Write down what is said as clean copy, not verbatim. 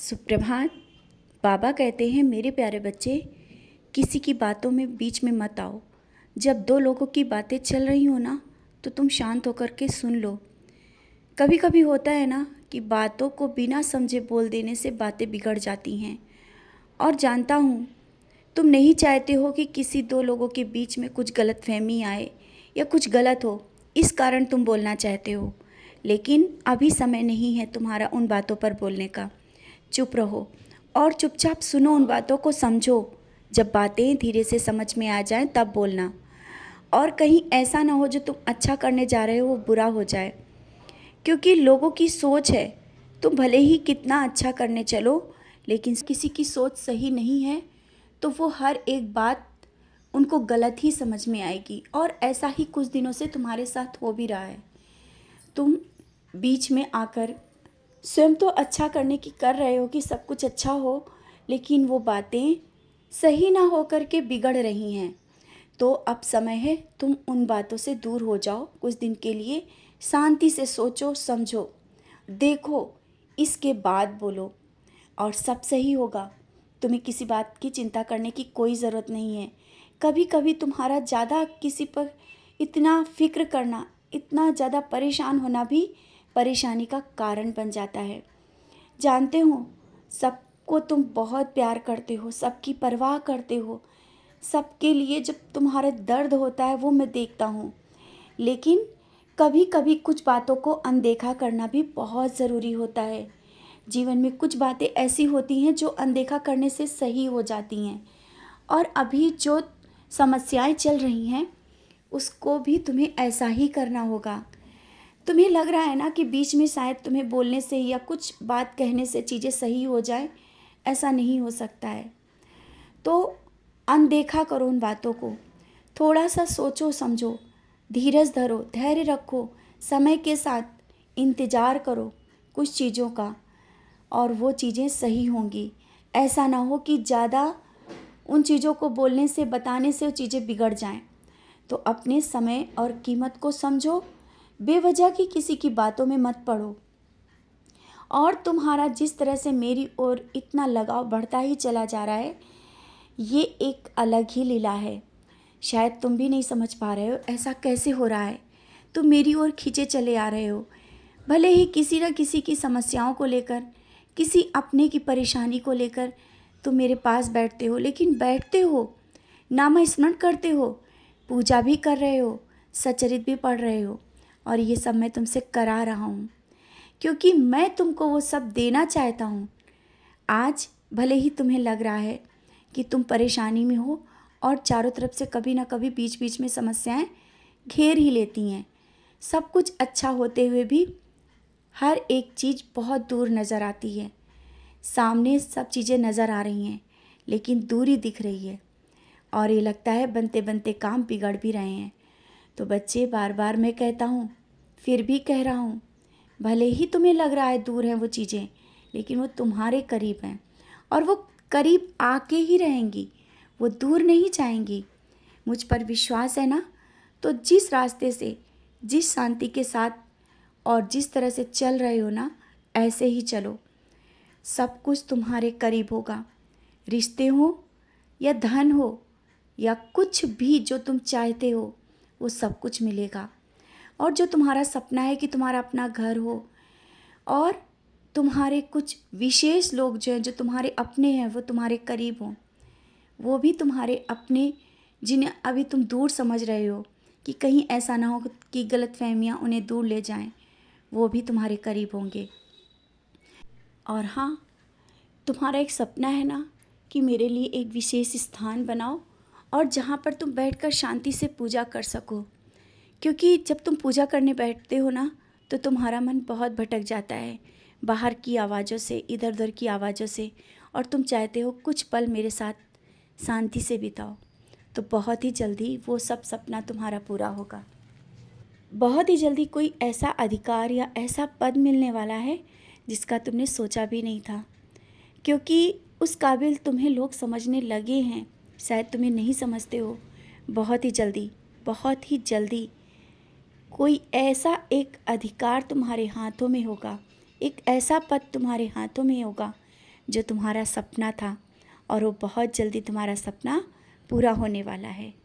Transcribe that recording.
सुप्रभात। बाबा कहते हैं, मेरे प्यारे बच्चे, किसी की बातों में बीच में मत आओ। जब दो लोगों की बातें चल रही हो ना, तो तुम शांत होकर के सुन लो। कभी कभी होता है ना कि बातों को बिना समझे बोल देने से बातें बिगड़ जाती हैं। और जानता हूँ, तुम नहीं चाहते हो कि किसी दो लोगों के बीच में कुछ गलतफहमी आए या कुछ गलत हो, इस कारण तुम बोलना चाहते हो। लेकिन अभी समय नहीं है तुम्हारा उन बातों पर बोलने का। चुप रहो और चुपचाप सुनो, उन बातों को समझो। जब बातें धीरे से समझ में आ जाएं तब बोलना। और कहीं ऐसा ना हो जो तुम अच्छा करने जा रहे हो वो बुरा हो जाए, क्योंकि लोगों की सोच है। तुम भले ही कितना अच्छा करने चलो, लेकिन किसी की सोच सही नहीं है तो वो हर एक बात उनको गलत ही समझ में आएगी। और ऐसा ही कुछ दिनों से तुम्हारे साथ हो भी रहा है। तुम बीच में आकर स्वयं तो अच्छा करने की कर रहे हो कि सब कुछ अच्छा हो, लेकिन वो बातें सही ना हो कर के बिगड़ रही हैं। तो अब समय है तुम उन बातों से दूर हो जाओ कुछ दिन के लिए। शांति से सोचो, समझो, देखो, इसके बाद बोलो और सब सही होगा। तुम्हें किसी बात की चिंता करने की कोई ज़रूरत नहीं है। कभी कभी तुम्हारा ज़्यादा किसी पर इतना फिक्र करना, इतना ज़्यादा परेशान होना भी परेशानी का कारण बन जाता है। जानते हो, सबको तुम बहुत प्यार करते हो, सबकी परवाह करते हो, सबके लिए जब तुम्हारा दर्द होता है वो मैं देखता हूँ। लेकिन कभी कभी कुछ बातों को अनदेखा करना भी बहुत ज़रूरी होता है। जीवन में कुछ बातें ऐसी होती हैं जो अनदेखा करने से सही हो जाती हैं। और अभी जो समस्याएं चल रही हैं उसको भी तुम्हें ऐसा ही करना होगा। तुम्हें लग रहा है ना कि बीच में शायद तुम्हें बोलने से या कुछ बात कहने से चीज़ें सही हो जाए, ऐसा नहीं हो सकता है। तो अनदेखा करो उन बातों को। थोड़ा सा सोचो, समझो, धीरज धरो, धैर्य रखो, समय के साथ इंतज़ार करो कुछ चीज़ों का, और वो चीज़ें सही होंगी। ऐसा ना हो कि ज़्यादा उन चीज़ों को बोलने से, बताने से वो चीज़ें बिगड़ जाएं। तो अपने समय और कीमत को समझो। बेवजह की किसी की बातों में मत पड़ो। और तुम्हारा जिस तरह से मेरी ओर इतना लगाव बढ़ता ही चला जा रहा है, ये एक अलग ही लीला है। शायद तुम भी नहीं समझ पा रहे हो ऐसा कैसे हो रहा है। तुम मेरी ओर खींचे चले आ रहे हो, भले ही किसी न किसी की समस्याओं को लेकर, किसी अपने की परेशानी को लेकर तुम मेरे पास बैठते हो। लेकिन बैठते हो, नाम स्मरण करते हो, पूजा भी कर रहे हो, सचरित भी पढ़ रहे हो, और ये सब मैं तुमसे करा रहा हूँ क्योंकि मैं तुमको वो सब देना चाहता हूँ। आज भले ही तुम्हें लग रहा है कि तुम परेशानी में हो और चारों तरफ से कभी ना कभी बीच बीच में समस्याएं घेर ही लेती हैं। सब कुछ अच्छा होते हुए भी हर एक चीज़ बहुत दूर नज़र आती है। सामने सब चीज़ें नज़र आ रही हैं, लेकिन दूरी दिख रही है, और ये लगता है बनते बनते काम बिगड़ भी रहे हैं। तो बच्चे, बार बार मैं कहता हूँ, फिर भी कह रहा हूँ, भले ही तुम्हें लग रहा है दूर हैं वो चीज़ें, लेकिन वो तुम्हारे करीब हैं, और वो करीब आके ही रहेंगी, वो दूर नहीं जाएंगी। मुझ पर विश्वास है ना? तो जिस रास्ते से, जिस शांति के साथ और जिस तरह से चल रहे हो ना, ऐसे ही चलो। सब कुछ तुम्हारे करीब होगा। रिश्ते हो या धन हो या कुछ भी जो तुम चाहते हो, वो सब कुछ मिलेगा। और जो तुम्हारा सपना है कि तुम्हारा अपना घर हो, और तुम्हारे कुछ विशेष लोग जो हैं, जो तुम्हारे अपने हैं, वो तुम्हारे करीब हों, वो भी तुम्हारे अपने, जिन्हें अभी तुम दूर समझ रहे हो कि कहीं ऐसा ना हो कि गलतफहमियाँ उन्हें दूर ले जाएं, वो भी तुम्हारे करीब होंगे। और हाँ, तुम्हारा एक सपना है ना कि मेरे लिए एक विशेष स्थान बनाओ, और जहाँ पर तुम बैठकर शांति से पूजा कर सको। क्योंकि जब तुम पूजा करने बैठते हो ना, तो तुम्हारा मन बहुत भटक जाता है बाहर की आवाज़ों से, इधर उधर की आवाज़ों से, और तुम चाहते हो कुछ पल मेरे साथ शांति से बिताओ। तो बहुत ही जल्दी वो सब सपना तुम्हारा पूरा होगा। बहुत ही जल्दी कोई ऐसा अधिकार या ऐसा पद मिलने वाला है जिसका तुमने सोचा भी नहीं था, क्योंकि उस काबिल तुम्हें लोग समझने लगे हैं। शायद तुम्हें नहीं समझते हो। बहुत ही जल्दी, बहुत ही जल्दी कोई ऐसा एक अधिकार तुम्हारे हाथों में होगा, एक ऐसा पद तुम्हारे हाथों में होगा जो तुम्हारा सपना था, और वो बहुत जल्दी तुम्हारा सपना पूरा होने वाला है।